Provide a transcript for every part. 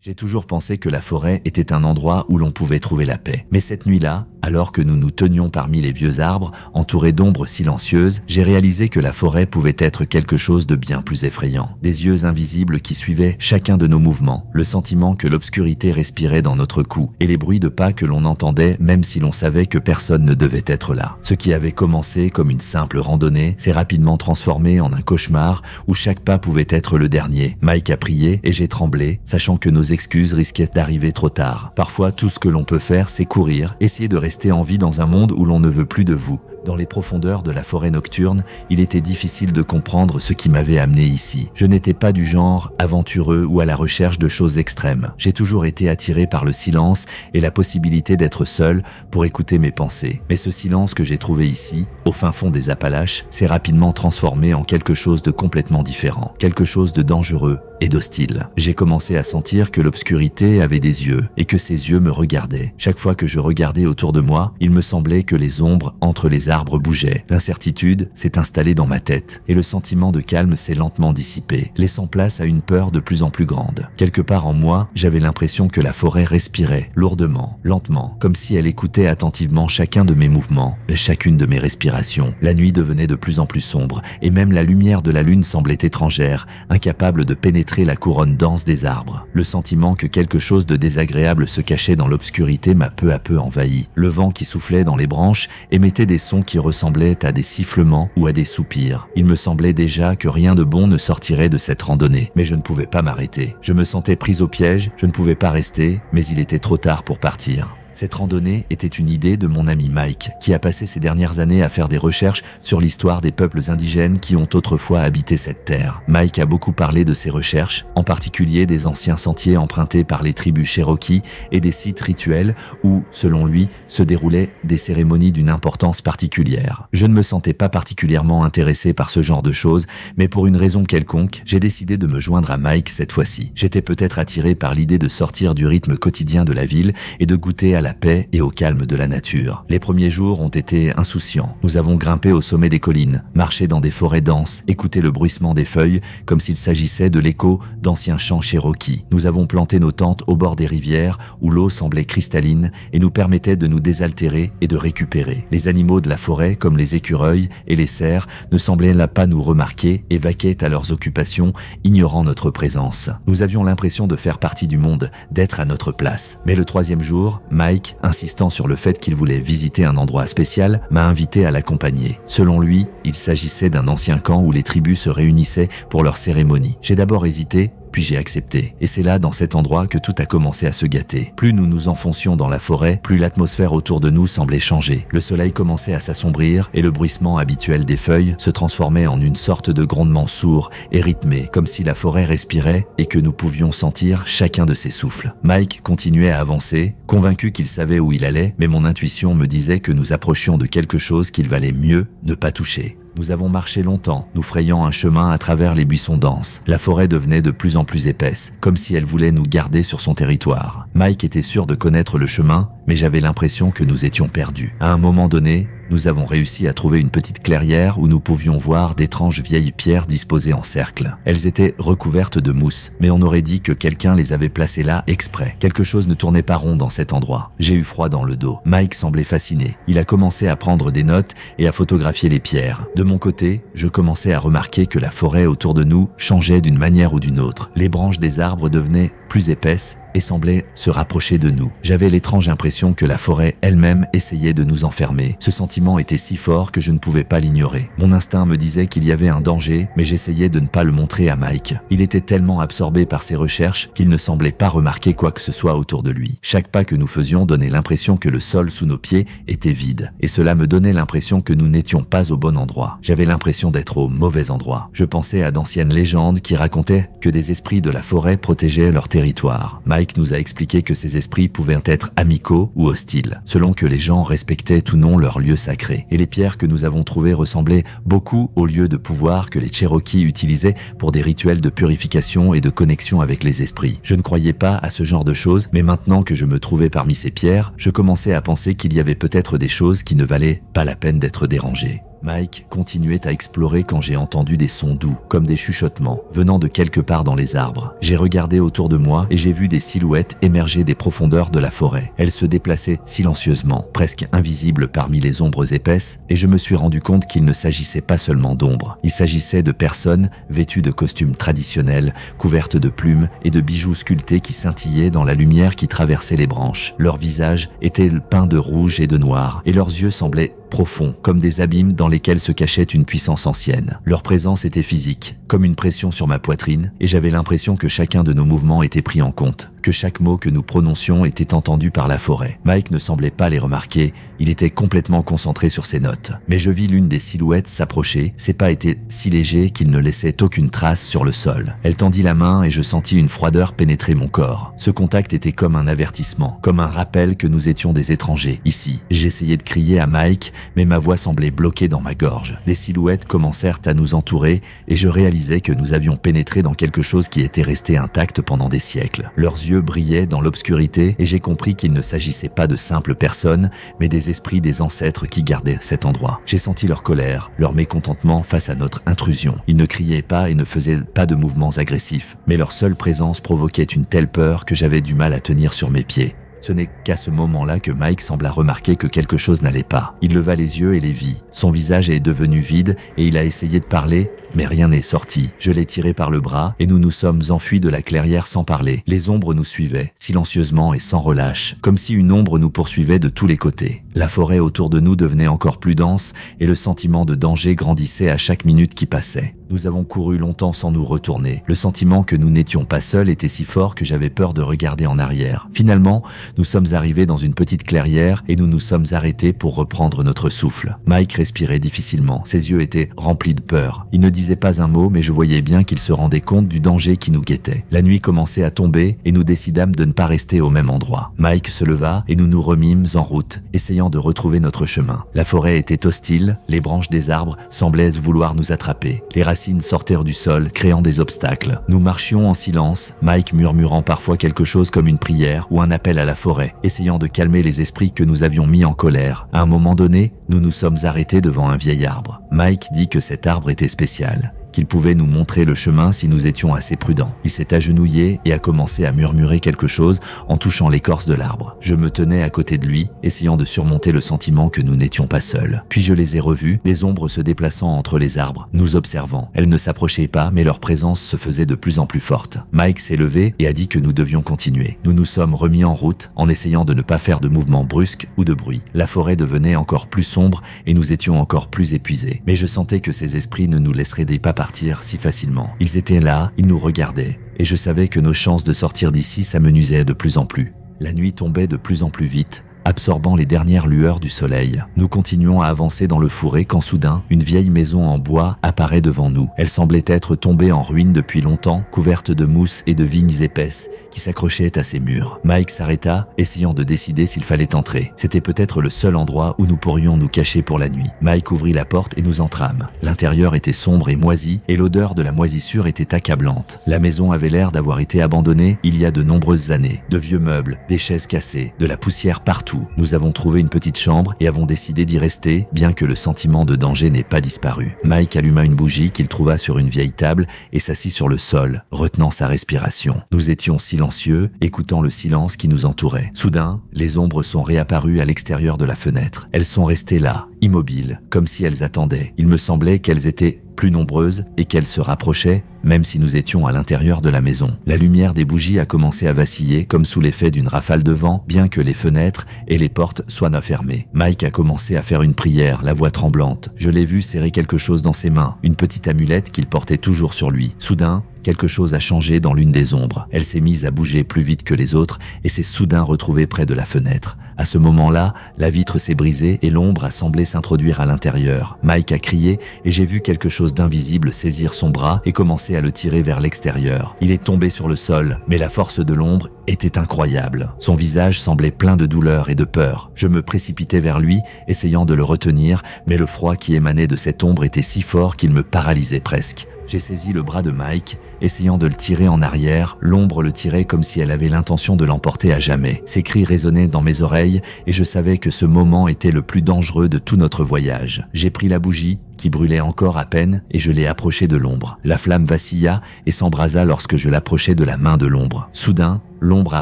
J'ai toujours pensé que la forêt était un endroit où l'on pouvait trouver la paix. Mais cette nuit-là, alors que nous nous tenions parmi les vieux arbres, entourés d'ombres silencieuses, j'ai réalisé que la forêt pouvait être quelque chose de bien plus effrayant. Des yeux invisibles qui suivaient chacun de nos mouvements, le sentiment que l'obscurité respirait dans notre cou, et les bruits de pas que l'on entendait même si l'on savait que personne ne devait être là. Ce qui avait commencé comme une simple randonnée s'est rapidement transformé en un cauchemar où chaque pas pouvait être le dernier. Mike a prié et j'ai tremblé, sachant que nos excuses risquaient d'arriver trop tard. Parfois, tout ce que l'on peut faire, c'est courir, essayer de rester en vie dans un monde où l'on ne veut plus de vous. Dans les profondeurs de la forêt nocturne, il était difficile de comprendre ce qui m'avait amené ici. Je n'étais pas du genre aventureux ou à la recherche de choses extrêmes. J'ai toujours été attiré par le silence et la possibilité d'être seul pour écouter mes pensées. Mais ce silence que j'ai trouvé ici, au fin fond des Appalaches, s'est rapidement transformé en quelque chose de complètement différent, quelque chose de dangereux et d'hostile. J'ai commencé à sentir que l'obscurité avait des yeux et que ces yeux me regardaient. Chaque fois que je regardais autour de moi, il me semblait que les ombres entre les arbres bougeaient. L'incertitude s'est installée dans ma tête et le sentiment de calme s'est lentement dissipé, laissant place à une peur de plus en plus grande. Quelque part en moi, j'avais l'impression que la forêt respirait, lourdement, lentement, comme si elle écoutait attentivement chacun de mes mouvements et chacune de mes respirations. La nuit devenait de plus en plus sombre et même la lumière de la lune semblait étrangère, incapable de pénétrer la couronne dense des arbres. Le sentiment que quelque chose de désagréable se cachait dans l'obscurité m'a peu à peu envahi. Le vent qui soufflait dans les branches émettait des sons qui ressemblaient à des sifflements ou à des soupirs. Il me semblait déjà que rien de bon ne sortirait de cette randonnée, mais je ne pouvais pas m'arrêter. Je me sentais pris au piège, je ne pouvais pas rester, mais il était trop tard pour partir. Cette randonnée était une idée de mon ami Mike, qui a passé ces dernières années à faire des recherches sur l'histoire des peuples indigènes qui ont autrefois habité cette terre. Mike a beaucoup parlé de ses recherches, en particulier des anciens sentiers empruntés par les tribus Cherokee et des sites rituels où, selon lui, se déroulaient des cérémonies d'une importance particulière. Je ne me sentais pas particulièrement intéressé par ce genre de choses, mais pour une raison quelconque, j'ai décidé de me joindre à Mike cette fois-ci. J'étais peut-être attiré par l'idée de sortir du rythme quotidien de la ville et de goûter à la paix et au calme de la nature. Les premiers jours ont été insouciants. Nous avons grimpé au sommet des collines, marché dans des forêts denses, écouté le bruissement des feuilles comme s'il s'agissait de l'écho d'anciens chants Cherokee. Nous avons planté nos tentes au bord des rivières où l'eau semblait cristalline et nous permettait de nous désaltérer et de récupérer. Les animaux de la forêt, comme les écureuils et les cerfs, ne semblaient là pas nous remarquer et vaquaient à leurs occupations, ignorant notre présence. Nous avions l'impression de faire partie du monde, d'être à notre place. Mais le troisième jour, Mike, insistant sur le fait qu'il voulait visiter un endroit spécial, m'a invité à l'accompagner. Selon lui, il s'agissait d'un ancien camp où les tribus se réunissaient pour leurs cérémonies. J'ai d'abord hésité, puis j'ai accepté. Et c'est là, dans cet endroit, que tout a commencé à se gâter. Plus nous nous enfoncions dans la forêt, plus l'atmosphère autour de nous semblait changer. Le soleil commençait à s'assombrir et le bruissement habituel des feuilles se transformait en une sorte de grondement sourd et rythmé, comme si la forêt respirait et que nous pouvions sentir chacun de ses souffles. Mike continuait à avancer, convaincu qu'il savait où il allait, mais mon intuition me disait que nous approchions de quelque chose qu'il valait mieux ne pas toucher. Nous avons marché longtemps, nous frayant un chemin à travers les buissons denses. La forêt devenait de plus en plus épaisse, comme si elle voulait nous garder sur son territoire. Mike était sûr de connaître le chemin, mais j'avais l'impression que nous étions perdus. À un moment donné, nous avons réussi à trouver une petite clairière où nous pouvions voir d'étranges vieilles pierres disposées en cercle. Elles étaient recouvertes de mousse, mais on aurait dit que quelqu'un les avait placées là exprès. Quelque chose ne tournait pas rond dans cet endroit. J'ai eu froid dans le dos. Mike semblait fasciné. Il a commencé à prendre des notes et à photographier les pierres. De mon côté, je commençais à remarquer que la forêt autour de nous changeait d'une manière ou d'une autre. Les branches des arbres devenaient plus épaisses et semblait se rapprocher de nous. J'avais l'étrange impression que la forêt elle-même essayait de nous enfermer. Ce sentiment était si fort que je ne pouvais pas l'ignorer. Mon instinct me disait qu'il y avait un danger, mais j'essayais de ne pas le montrer à Mike. Il était tellement absorbé par ses recherches qu'il ne semblait pas remarquer quoi que ce soit autour de lui. Chaque pas que nous faisions donnait l'impression que le sol sous nos pieds était vide, et cela me donnait l'impression que nous n'étions pas au bon endroit. J'avais l'impression d'être au mauvais endroit. Je pensais à d'anciennes légendes qui racontaient que des esprits de la forêt protégeaient leur territoire. Mike nous a expliqué que ces esprits pouvaient être amicaux ou hostiles, selon que les gens respectaient ou non leur lieu sacré. Et les pierres que nous avons trouvées ressemblaient beaucoup aux lieux de pouvoir que les Cherokees utilisaient pour des rituels de purification et de connexion avec les esprits. Je ne croyais pas à ce genre de choses, mais maintenant que je me trouvais parmi ces pierres, je commençais à penser qu'il y avait peut-être des choses qui ne valaient pas la peine d'être dérangées. Mike continuait à explorer quand j'ai entendu des sons doux, comme des chuchotements, venant de quelque part dans les arbres. J'ai regardé autour de moi et j'ai vu des silhouettes émerger des profondeurs de la forêt. Elles se déplaçaient silencieusement, presque invisibles parmi les ombres épaisses, et je me suis rendu compte qu'il ne s'agissait pas seulement d'ombres. Il s'agissait de personnes vêtues de costumes traditionnels, couvertes de plumes et de bijoux sculptés qui scintillaient dans la lumière qui traversait les branches. Leurs visages étaient peints de rouge et de noir, et leurs yeux semblaient profonds, comme des abîmes dans lesquels se cachait une puissance ancienne. Leur présence était physique, comme une pression sur ma poitrine, et j'avais l'impression que chacun de nos mouvements était pris en compte, que chaque mot que nous prononcions était entendu par la forêt. Mike ne semblait pas les remarquer, il était complètement concentré sur ses notes. Mais je vis l'une des silhouettes s'approcher, ses pas étaient si légers qu'ils ne laissaient aucune trace sur le sol. Elle tendit la main et je sentis une froideur pénétrer mon corps. Ce contact était comme un avertissement, comme un rappel que nous étions des étrangers, ici. J'essayais de crier à Mike, mais ma voix semblait bloquée dans ma gorge. Des silhouettes commencèrent à nous entourer et je réalisais que nous avions pénétré dans quelque chose qui était resté intact pendant des siècles. Leurs yeux brillaient dans l'obscurité et j'ai compris qu'il ne s'agissait pas de simples personnes, mais des esprits des ancêtres qui gardaient cet endroit. J'ai senti leur colère, leur mécontentement face à notre intrusion. Ils ne criaient pas et ne faisaient pas de mouvements agressifs, mais leur seule présence provoquait une telle peur que j'avais du mal à tenir sur mes pieds. Ce n'est qu'à ce moment-là que Mike sembla remarquer que quelque chose n'allait pas. Il leva les yeux et les vit. Son visage est devenu vide et il a essayé de parler, mais rien n'est sorti. Je l'ai tiré par le bras et nous nous sommes enfuis de la clairière sans parler. Les ombres nous suivaient, silencieusement et sans relâche, comme si une ombre nous poursuivait de tous les côtés. La forêt autour de nous devenait encore plus dense et le sentiment de danger grandissait à chaque minute qui passait. Nous avons couru longtemps sans nous retourner. Le sentiment que nous n'étions pas seuls était si fort que j'avais peur de regarder en arrière. Finalement, nous sommes arrivés dans une petite clairière et nous nous sommes arrêtés pour reprendre notre souffle. Mike respirait difficilement. Ses yeux étaient remplis de peur. Il ne disait pas un mot, mais je voyais bien qu'il se rendait compte du danger qui nous guettait. La nuit commençait à tomber et nous décidâmes de ne pas rester au même endroit. Mike se leva et nous nous remîmes en route, essayant de retrouver notre chemin. La forêt était hostile, les branches des arbres semblaient vouloir nous attraper. Les racines sortirent du sol, créant des obstacles. Nous marchions en silence, Mike murmurant parfois quelque chose comme une prière ou un appel à la forêt, essayant de calmer les esprits que nous avions mis en colère. À un moment donné, nous nous sommes arrêtés devant un vieil arbre. Mike dit que cet arbre était spécial, qu'il pouvait nous montrer le chemin si nous étions assez prudents. Il s'est agenouillé et a commencé à murmurer quelque chose en touchant l'écorce de l'arbre. Je me tenais à côté de lui, essayant de surmonter le sentiment que nous n'étions pas seuls. Puis je les ai revus, des ombres se déplaçant entre les arbres, nous observant. Elles ne s'approchaient pas, mais leur présence se faisait de plus en plus forte. Mike s'est levé et a dit que nous devions continuer. Nous nous sommes remis en route, en essayant de ne pas faire de mouvements brusques ou de bruit. La forêt devenait encore plus sombre et nous étions encore plus épuisés. Mais je sentais que ces esprits ne nous laisseraient pas partir si facilement. Ils étaient là, ils nous regardaient, et je savais que nos chances de sortir d'ici s'amenuisaient de plus en plus. La nuit tombait de plus en plus vite, absorbant les dernières lueurs du soleil. Nous continuons à avancer dans le fourré quand soudain, une vieille maison en bois apparaît devant nous. Elle semblait être tombée en ruine depuis longtemps, couverte de mousse et de vignes épaisses qui s'accrochaient à ses murs. Mike s'arrêta, essayant de décider s'il fallait entrer. C'était peut-être le seul endroit où nous pourrions nous cacher pour la nuit. Mike ouvrit la porte et nous entrâmes. L'intérieur était sombre et moisi, et l'odeur de la moisissure était accablante. La maison avait l'air d'avoir été abandonnée il y a de nombreuses années. De vieux meubles, des chaises cassées, de la poussière partout. Nous avons trouvé une petite chambre et avons décidé d'y rester, bien que le sentiment de danger n'ait pas disparu. Mike alluma une bougie qu'il trouva sur une vieille table et s'assit sur le sol, retenant sa respiration. Nous étions silencieux, écoutant le silence qui nous entourait. Soudain, les ombres sont réapparues à l'extérieur de la fenêtre. Elles sont restées là, immobiles, comme si elles attendaient. Il me semblait qu'elles étaient plus nombreuses et qu'elles se rapprochaient, même si nous étions à l'intérieur de la maison. La lumière des bougies a commencé à vaciller comme sous l'effet d'une rafale de vent, bien que les fenêtres et les portes soient fermées. Mike a commencé à faire une prière, la voix tremblante. Je l'ai vu serrer quelque chose dans ses mains, une petite amulette qu'il portait toujours sur lui. Soudain, quelque chose a changé dans l'une des ombres. Elle s'est mise à bouger plus vite que les autres et s'est soudain retrouvée près de la fenêtre. À ce moment-là, la vitre s'est brisée et l'ombre a semblé s'introduire à l'intérieur. Mike a crié et j'ai vu quelque chose d'invisible saisir son bras et commencer à le tirer vers l'extérieur. Il est tombé sur le sol, mais la force de l'ombre était incroyable. Son visage semblait plein de douleur et de peur. Je me précipitais vers lui, essayant de le retenir, mais le froid qui émanait de cette ombre était si fort qu'il me paralysait presque. J'ai saisi le bras de Mike, essayant de le tirer en arrière. L'ombre le tirait comme si elle avait l'intention de l'emporter à jamais. Ses cris résonnaient dans mes oreilles et je savais que ce moment était le plus dangereux de tout notre voyage. J'ai pris la bougie, qui brûlait encore à peine, et je l'ai approchée de l'ombre. La flamme vacilla et s'embrasa lorsque je l'approchai de la main de l'ombre. Soudain, l'ombre a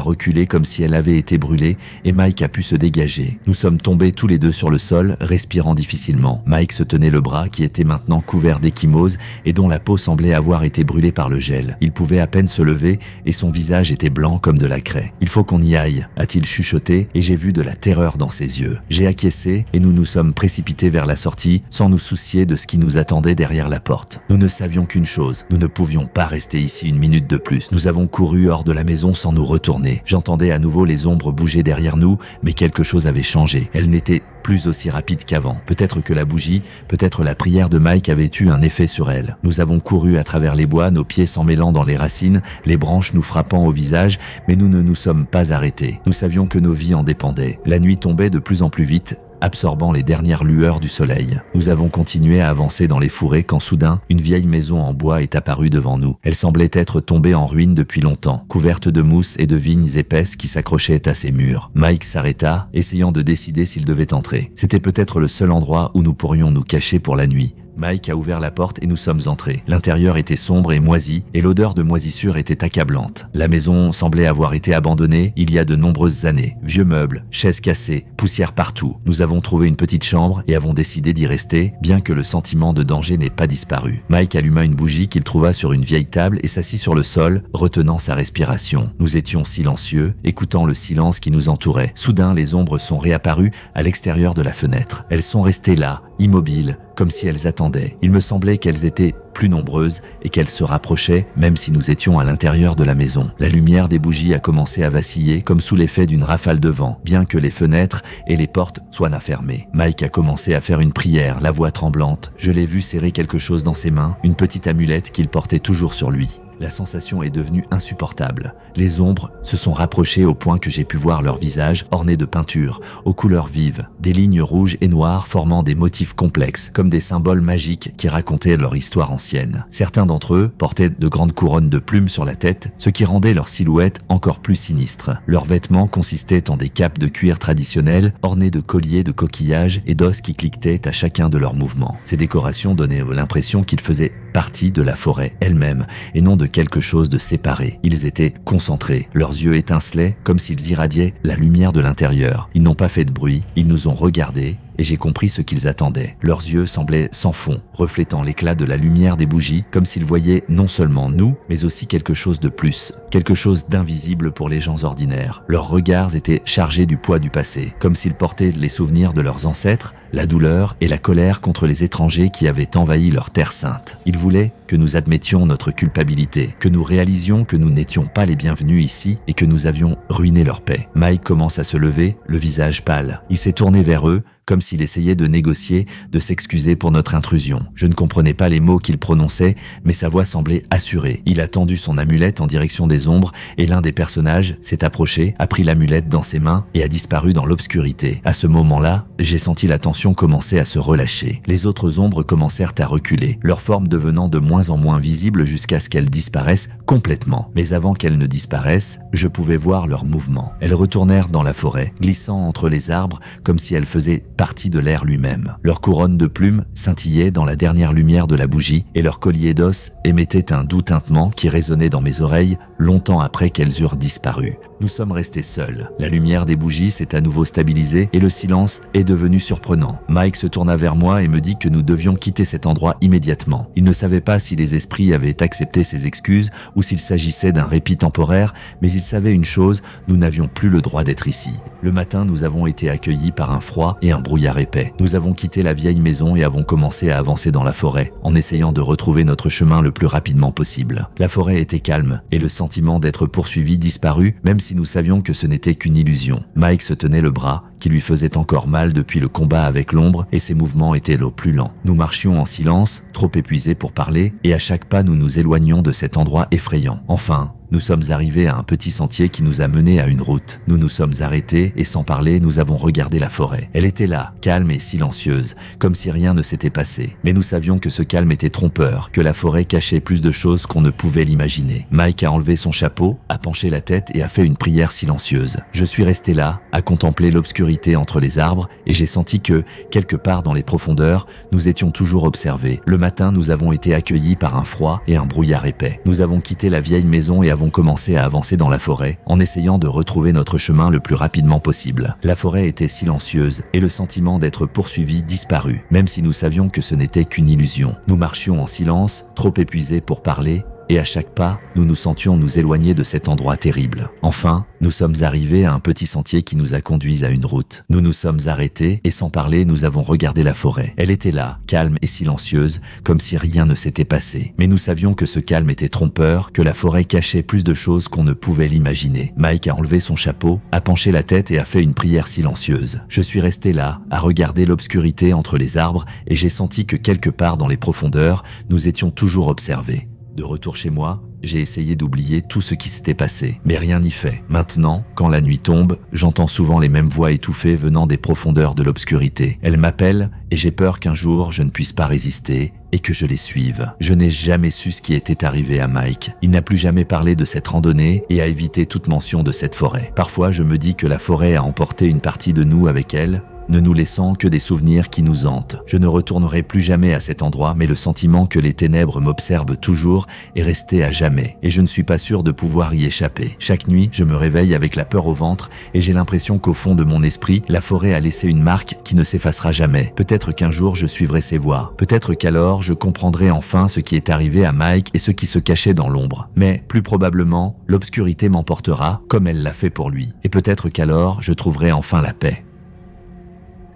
reculé comme si elle avait été brûlée et Mike a pu se dégager. Nous sommes tombés tous les deux sur le sol, respirant difficilement. Mike se tenait le bras qui était maintenant couvert d'échymose et dont la peau semblait avoir été brûlée par le gel. Il pouvait à peine se lever et son visage était blanc comme de la craie. « Il faut qu'on y aille », a-t-il chuchoté et j'ai vu de la terreur dans ses yeux. J'ai acquiescé et nous nous sommes précipités vers la sortie sans nous soucier de ce qui nous attendait derrière la porte. Nous ne savions qu'une chose, nous ne pouvions pas rester ici une minute de plus. Nous avons couru hors de la maison sans nous retourner. J'entendais à nouveau les ombres bouger derrière nous, mais quelque chose avait changé. Elles n'étaient plus aussi rapide qu'avant. Peut-être que la bougie, peut-être la prière de Mike avait eu un effet sur elle. Nous avons couru à travers les bois, nos pieds s'emmêlant dans les racines, les branches nous frappant au visage, mais nous ne nous sommes pas arrêtés. Nous savions que nos vies en dépendaient. La nuit tombait de plus en plus vite, absorbant les dernières lueurs du soleil. Nous avons continué à avancer dans les fourrés quand soudain, une vieille maison en bois est apparue devant nous. Elle semblait être tombée en ruine depuis longtemps, couverte de mousse et de vignes épaisses qui s'accrochaient à ses murs. Mike s'arrêta, essayant de décider s'il devait entrer. C'était peut-être le seul endroit où nous pourrions nous cacher pour la nuit. Mike a ouvert la porte et nous sommes entrés. L'intérieur était sombre et moisi et l'odeur de moisissure était accablante. La maison semblait avoir été abandonnée il y a de nombreuses années. Vieux meubles, chaises cassées, poussière partout. Nous avons trouvé une petite chambre et avons décidé d'y rester, bien que le sentiment de danger n'ait pas disparu. Mike alluma une bougie qu'il trouva sur une vieille table et s'assit sur le sol, retenant sa respiration. Nous étions silencieux, écoutant le silence qui nous entourait. Soudain, les ombres sont réapparues à l'extérieur de la fenêtre. Elles sont restées là, immobiles, comme si elles attendaient. Il me semblait qu'elles étaient plus nombreuses et qu'elles se rapprochaient même si nous étions à l'intérieur de la maison. La lumière des bougies a commencé à vaciller comme sous l'effet d'une rafale de vent, bien que les fenêtres et les portes soient fermées. Mike a commencé à faire une prière, la voix tremblante. Je l'ai vu serrer quelque chose dans ses mains, une petite amulette qu'il portait toujours sur lui. La sensation est devenue insupportable. Les ombres se sont rapprochées au point que j'ai pu voir leur visage orné de peintures, aux couleurs vives, des lignes rouges et noires formant des motifs complexes, comme des symboles magiques qui racontaient leur histoire ancienne. Certains d'entre eux portaient de grandes couronnes de plumes sur la tête, ce qui rendait leur silhouette encore plus sinistre. Leurs vêtements consistaient en des capes de cuir traditionnelles, ornées de colliers de coquillages et d'os qui cliquetaient à chacun de leurs mouvements. Ces décorations donnaient l'impression qu'ils faisaient partie de la forêt elle-même et non de quelque chose de séparé. Ils étaient concentrés, leurs yeux étincelaient comme s'ils irradiaient la lumière de l'intérieur. Ils n'ont pas fait de bruit, ils nous ont regardés et j'ai compris ce qu'ils attendaient. Leurs yeux semblaient sans fond, reflétant l'éclat de la lumière des bougies, comme s'ils voyaient non seulement nous, mais aussi quelque chose de plus, quelque chose d'invisible pour les gens ordinaires. Leurs regards étaient chargés du poids du passé, comme s'ils portaient les souvenirs de leurs ancêtres, la douleur et la colère contre les étrangers qui avaient envahi leur terre sainte. Ils voulaient que nous admettions notre culpabilité, que nous réalisions que nous n'étions pas les bienvenus ici et que nous avions ruiné leur paix. Mike commence à se lever, le visage pâle. Il s'est tourné vers eux, comme s'il essayait de négocier, de s'excuser pour notre intrusion. Je ne comprenais pas les mots qu'il prononçait, mais sa voix semblait assurée. Il a tendu son amulette en direction des ombres et l'un des personnages s'est approché, a pris l'amulette dans ses mains et a disparu dans l'obscurité. À ce moment-là, j'ai senti la tension commencer à se relâcher. Les autres ombres commencèrent à reculer, leur forme devenant de moins en moins visible jusqu'à ce qu'elles disparaissent complètement. Mais avant qu'elles ne disparaissent, je pouvais voir leurs mouvements. Elles retournèrent dans la forêt, glissant entre les arbres comme si elles faisaient partie de l'air lui-même. Leur couronne de plumes scintillait dans la dernière lumière de la bougie et leur collier d'os émettait un doux tintement qui résonnait dans mes oreilles longtemps après qu'elles eurent disparu. Nous sommes restés seuls. La lumière des bougies s'est à nouveau stabilisée et le silence est devenu surprenant. Mike se tourna vers moi et me dit que nous devions quitter cet endroit immédiatement. Il ne savait pas si les esprits avaient accepté ses excuses ou s'il s'agissait d'un répit temporaire, mais il savait une chose, nous n'avions plus le droit d'être ici. Le matin, nous avons été accueillis par un froid et un brouillard épais. Nous avons quitté la vieille maison et avons commencé à avancer dans la forêt, en essayant de retrouver notre chemin le plus rapidement possible. La forêt était calme et le sentiment d'être poursuivi disparut, même si nous savions que ce n'était qu'une illusion. Mike se tenait le bras, qui lui faisait encore mal depuis le combat avec l'ombre, et ses mouvements étaient le plus lents. Nous marchions en silence, trop épuisés pour parler, et à chaque pas nous nous éloignions de cet endroit effrayant. Enfin, nous sommes arrivés à un petit sentier qui nous a menés à une route. Nous nous sommes arrêtés et sans parler, nous avons regardé la forêt. Elle était là, calme et silencieuse, comme si rien ne s'était passé. Mais nous savions que ce calme était trompeur, que la forêt cachait plus de choses qu'on ne pouvait l'imaginer. Mike a enlevé son chapeau, a penché la tête et a fait une prière silencieuse. Je suis resté là, à contempler l'obscurité entre les arbres et j'ai senti que, quelque part dans les profondeurs, nous étions toujours observés. Le matin, nous avons été accueillis par un froid et un brouillard épais. Nous avons quitté la vieille maison et avons commencé à avancer dans la forêt, en essayant de retrouver notre chemin le plus rapidement possible. La forêt était silencieuse et le sentiment d'être poursuivi disparut, même si nous savions que ce n'était qu'une illusion. Nous marchions en silence, trop épuisés pour parler, et à chaque pas, nous nous sentions nous éloigner de cet endroit terrible. Enfin, nous sommes arrivés à un petit sentier qui nous a conduits à une route. Nous nous sommes arrêtés et sans parler, nous avons regardé la forêt. Elle était là, calme et silencieuse, comme si rien ne s'était passé. Mais nous savions que ce calme était trompeur, que la forêt cachait plus de choses qu'on ne pouvait l'imaginer. Mike a enlevé son chapeau, a penché la tête et a fait une prière silencieuse. Je suis resté là, à regarder l'obscurité entre les arbres et j'ai senti que quelque part dans les profondeurs, nous étions toujours observés. De retour chez moi, j'ai essayé d'oublier tout ce qui s'était passé, mais rien n'y fait. Maintenant, quand la nuit tombe, j'entends souvent les mêmes voix étouffées venant des profondeurs de l'obscurité. Elles m'appellent et j'ai peur qu'un jour je ne puisse pas résister et que je les suive. Je n'ai jamais su ce qui était arrivé à Mike. Il n'a plus jamais parlé de cette randonnée et a évité toute mention de cette forêt. Parfois, je me dis que la forêt a emporté une partie de nous avec elle, ne nous laissant que des souvenirs qui nous hantent. Je ne retournerai plus jamais à cet endroit, mais le sentiment que les ténèbres m'observent toujours est resté à jamais, et je ne suis pas sûr de pouvoir y échapper. Chaque nuit, je me réveille avec la peur au ventre, et j'ai l'impression qu'au fond de mon esprit, la forêt a laissé une marque qui ne s'effacera jamais. Peut-être qu'un jour je suivrai ses voies. Peut-être qu'alors je comprendrai enfin ce qui est arrivé à Mike et ce qui se cachait dans l'ombre. Mais, plus probablement, l'obscurité m'emportera, comme elle l'a fait pour lui. Et peut-être qu'alors je trouverai enfin la paix.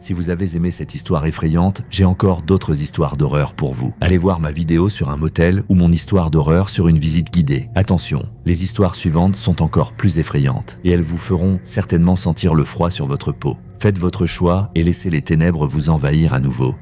Si vous avez aimé cette histoire effrayante, j'ai encore d'autres histoires d'horreur pour vous. Allez voir ma vidéo sur un motel ou mon histoire d'horreur sur une visite guidée. Attention, les histoires suivantes sont encore plus effrayantes et elles vous feront certainement sentir le froid sur votre peau. Faites votre choix et laissez les ténèbres vous envahir à nouveau.